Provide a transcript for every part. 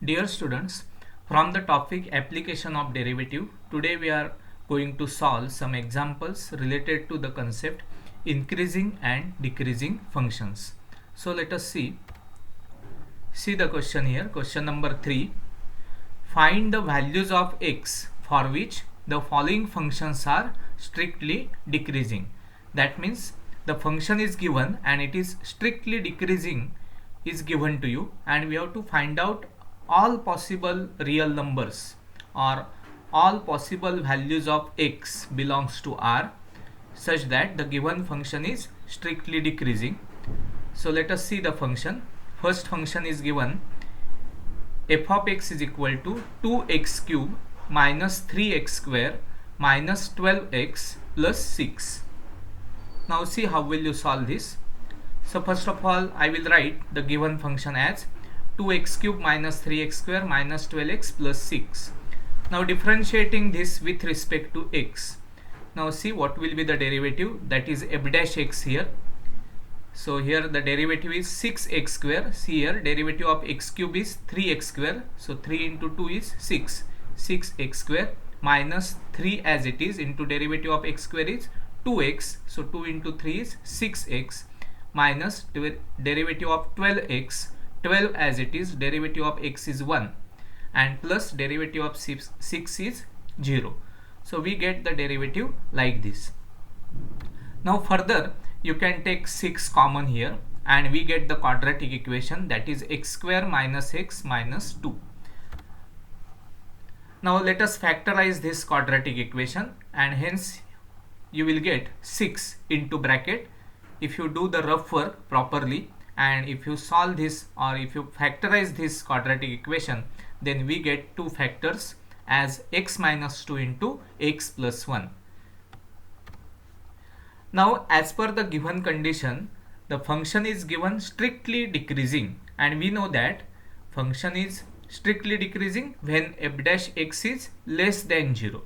Dear students, from the topic application of derivative, today we are going to solve some examples related to the concept increasing and decreasing functions. So let us see the question here. Question number 3. Find the values of x for which the following functions are strictly decreasing. That means the function is given and it is strictly decreasing is given to you, and we have to find out all possible real numbers or all possible values of x belongs to R such that the given function is strictly decreasing. So let us see the function. First function is given f of x is equal to 2x cube minus 3x square minus 12x plus 6. Now see how will you solve this. So first of all, I will write the given function as 2x cube minus 3x square minus 12x plus 6. Now differentiating this with respect to x. Now see what will be the derivative, that is f dash x here. So here the derivative is 6x square. See here derivative of x cube is 3x square. So 3 into 2 is 6. 6x square minus 3 as it is into derivative of x square is 2x. So 2 into 3 is 6x minus derivative of 12x. 12 as it is, derivative of x is 1 and plus derivative of 6 is 0. So we get the derivative like this. Now further you can take 6 common here and we get the quadratic equation, that is x square minus x minus 2. Now let us factorize this quadratic equation and hence you will get 6 into bracket. If you do the rough work properly and if you solve this or if you factorize this quadratic equation, then we get two factors as x minus 2 into x plus 1. Now as per the given condition, the function is given strictly decreasing, and we know that function is strictly decreasing when f dash x is less than 0.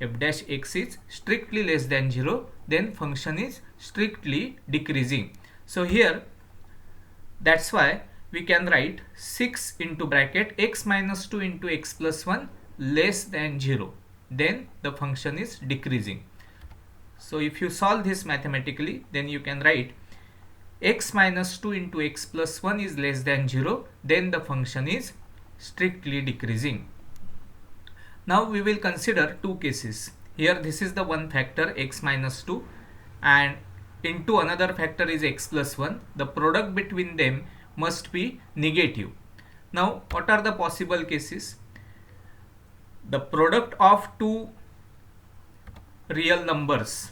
F dash x is strictly less than 0, then function is strictly decreasing. So here that's why we can write 6 into bracket x minus 2 into x plus 1 less than 0, then the function is decreasing. So if you solve this mathematically, then you can write x minus 2 into x plus 1 is less than 0, then the function is strictly decreasing. Now we will consider two cases. Here this is the one factor x minus 2 and into another factor is x plus 1. The product between them must be negative. Now what are the possible cases? The product of two real numbers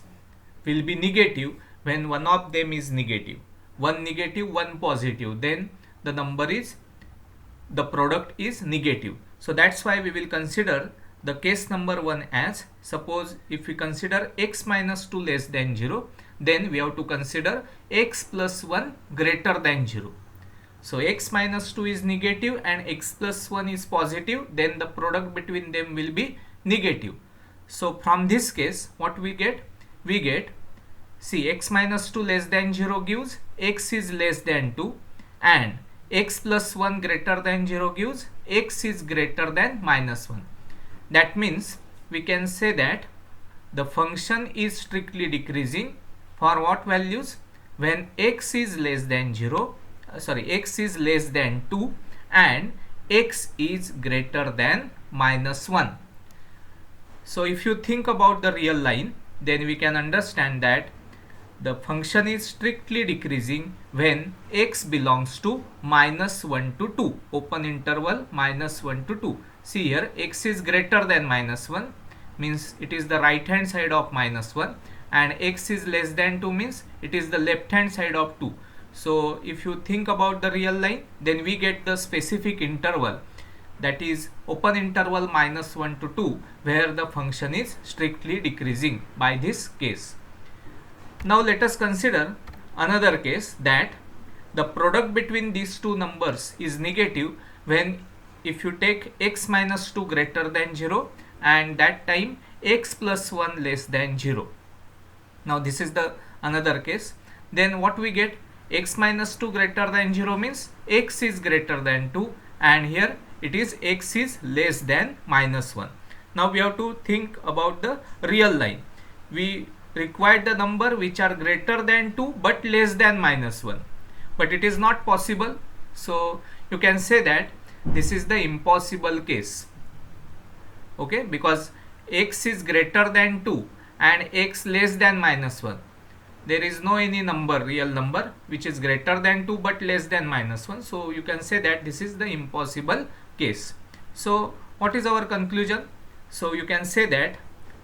will be negative when one of them is negative. One negative, one positive, then the product is negative. So that's why we will consider the case number 1 as, suppose if we consider x minus 2 less than 0, then we have to consider x plus 1 greater than 0. So x minus 2 is negative and x plus 1 is positive, then the product between them will be negative. So from this case what we get? We get, see, x minus 2 less than 0 gives x is less than 2 and x plus 1 greater than 0 gives x is greater than minus 1. That means we can say that the function is strictly decreasing for what values? When x is less than x is less than 2 and x is greater than minus 1. So if you think about the real line, then we can understand that the function is strictly decreasing when x belongs to minus 1 to 2, open interval minus 1 to 2. See here x is greater than minus 1 means it is the right hand side of minus 1 and x is less than 2 means it is the left hand side of 2. So if you think about the real line, then we get the specific interval, that is open interval minus 1 to 2, where the function is strictly decreasing by this case. Now let us consider another case, that the product between these two numbers is negative when if you take x minus 2 greater than 0 and that time x plus 1 less than 0. Now this is the another case. Then what we get? X minus 2 greater than 0 means x is greater than 2 and here it is x is less than minus 1. Now we have to think about the real line. We require the number which are greater than 2 but less than minus 1, but it is not possible. So you can say that this is the impossible case, okay, because x is greater than 2 and x less than minus 1. There is no any number, real number, which is greater than 2 but less than minus 1. So you can say that this is the impossible case. So what is our conclusion? So you can say that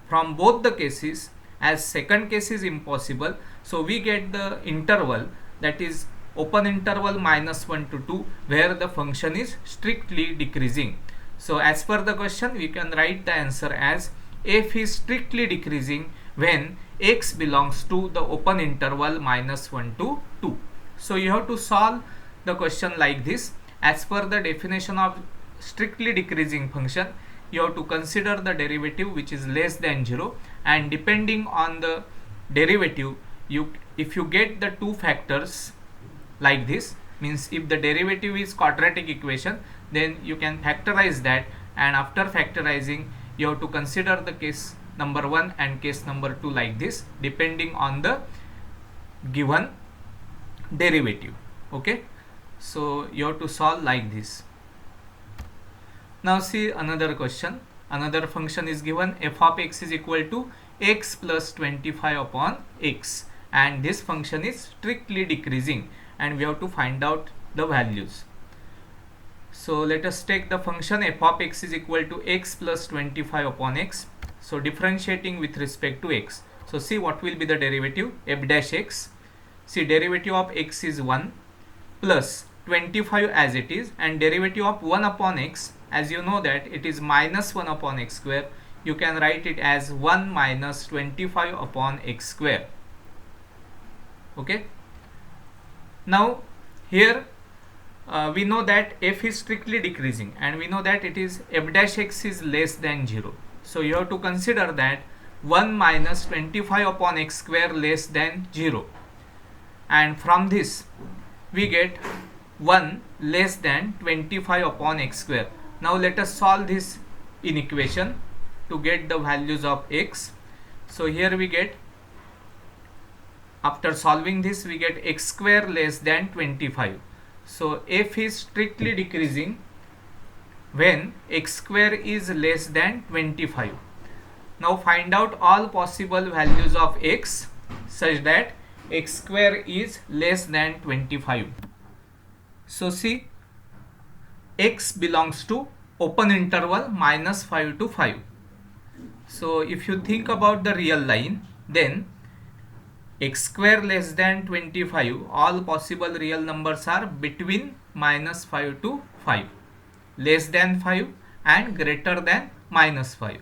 from both the cases, as second case is impossible, so we get the interval, that is open interval minus 1 to 2, where the function is strictly decreasing. So as per the question, we can write the answer as f is strictly decreasing when x belongs to the open interval minus 1 to 2. So you have to solve the question like this. As per the definition of strictly decreasing function, you have to consider the derivative which is less than 0, and depending on the derivative, if you get the two factors like this, means if the derivative is quadratic equation, then you can factorize that, and after factorizing you have to consider the case number 1 and case number 2 like this, depending on the given derivative. Okay, so you have to solve like this. Now see another question. Another function is given, f of x is equal to x plus 25 upon x, and this function is strictly decreasing, and we have to find out the values. So let us take the function f of x is equal to x plus 25 upon x. So differentiating with respect to x. So see what will be the derivative, f dash x. See, derivative of x is 1 plus 25 as it is, and derivative of 1 upon x, as you know that it is minus 1 upon x square, you can write it as 1 minus 25 upon x square. Okay. Now here we know that f is strictly decreasing, and we know that it is f dash x is less than 0. So you have to consider that 1 minus 25 upon x square less than 0, and from this we get 1 less than 25 upon x square. Now let us solve this in equation to get the values of x. So here we get, after solving this, we get x square less than 25. So f is strictly decreasing when x square is less than 25. Now find out all possible values of x such that x square is less than 25. So see, x belongs to open interval minus 5 to 5. So if you think about the real line, then x square less than 25, all possible real numbers are between minus 5 to 5, less than 5 and greater than minus 5.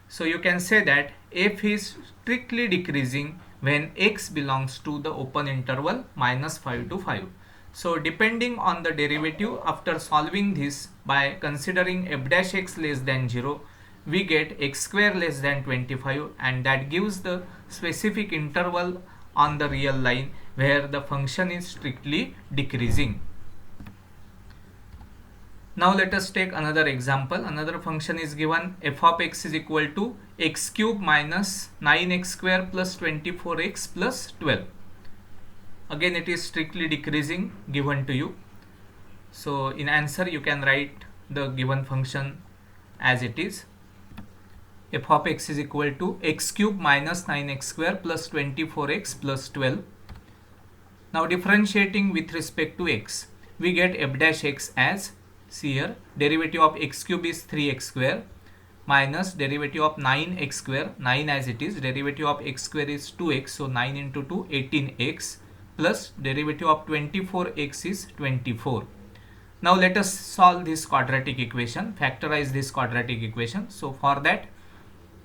So you can say that f is strictly decreasing when x belongs to the open interval minus 5 to 5. So depending on the derivative, after solving this by considering f dash x less than 0, we get x square less than 25, and that gives the specific interval on the real line where the function is strictly decreasing. Now let us take another example. Another function is given, f of x is equal to x cube minus 9x square plus 24x plus 12. Again it is strictly decreasing given to you. So in answer you can write the given function as it is. F of x is equal to x cube minus 9x square plus 24x plus 12. Now differentiating with respect to x, we get f dash x as, see here, derivative of x cube is 3x square minus derivative of 9x square, 9 as it is, derivative of x square is 2x, so 9 into 2, 18x, plus derivative of 24x is 24. Now let us solve this quadratic equation, factorize this quadratic equation. So for that,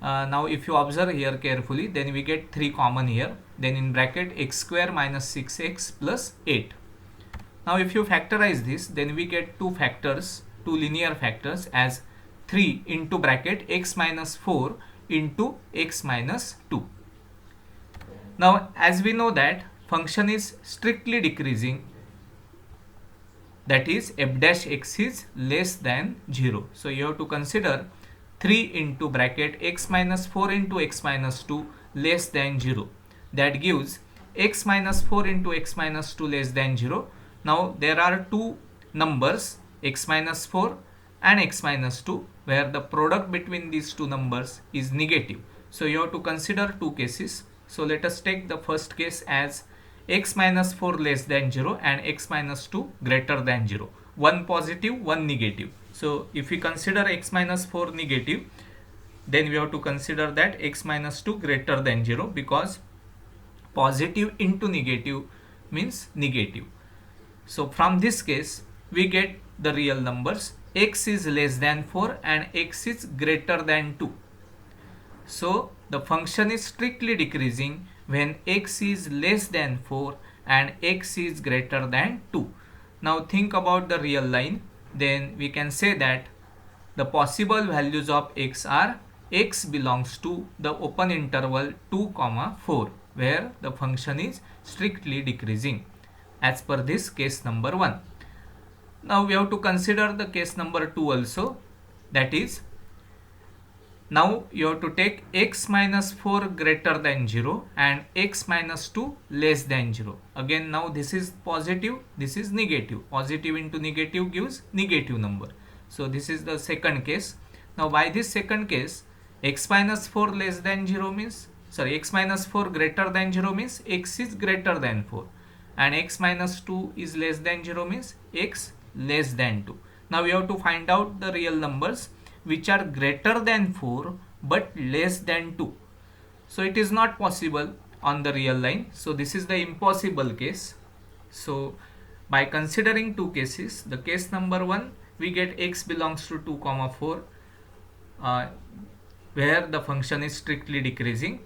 now if you observe here carefully, then we get 3 common here, then in bracket x square minus 6x plus 8. Now if you factorize this, then we get two factors, two linear factors, as 3 into bracket x minus 4 into x minus 2. Now as we know that function is strictly decreasing, that is f dash x is less than 0. So you have to consider 3 into bracket x minus 4 into x minus 2 less than 0. That gives x minus 4 into x minus 2 less than 0. Now there are two numbers x minus 4 and x minus 2 where the product between these two numbers is negative. So you have to consider two cases. So let us take the first case as x minus 4 less than 0 and x minus 2 greater than 0. One positive, one negative. So if we consider x minus 4 negative, then we have to consider that x minus 2 greater than 0, because positive into negative means negative. So from this case we get the real numbers. X is less than 4 and x is greater than 2. So the function is strictly decreasing when x is less than 4 and x is greater than 2. Now think about the real line. Then we can say that the possible values of x are x belongs to the open interval 2, 4 where the function is strictly decreasing as per this case number 1. Now we have to consider the case number 2 also, that is now you have to take x minus 4 greater than 0 and x minus 2 less than 0. Again now this is positive, this is negative. Positive into negative gives negative number. So this is the second case. Now by this second case, x minus 4 less than 0 means, x minus 4 greater than 0 means x is greater than 4, and x minus 2 is less than 0 means x less than 2. Now we have to find out the real numbers which are greater than 4 but less than 2. So it is not possible on the real line. So this is the impossible case. So by considering two cases, the case number 1 we get x belongs to 2, 4 where the function is strictly decreasing,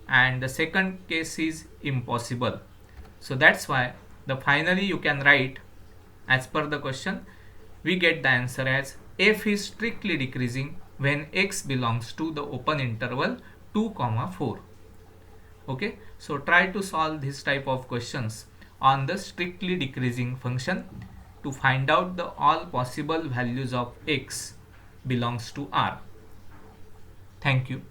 and the second case is impossible. So that's why finally you can write as per the question, we get the answer as f is strictly decreasing when x belongs to the open interval 2, 4. Okay, so try to solve this type of questions on the strictly decreasing function to find out the all possible values of x belongs to R. Thank you.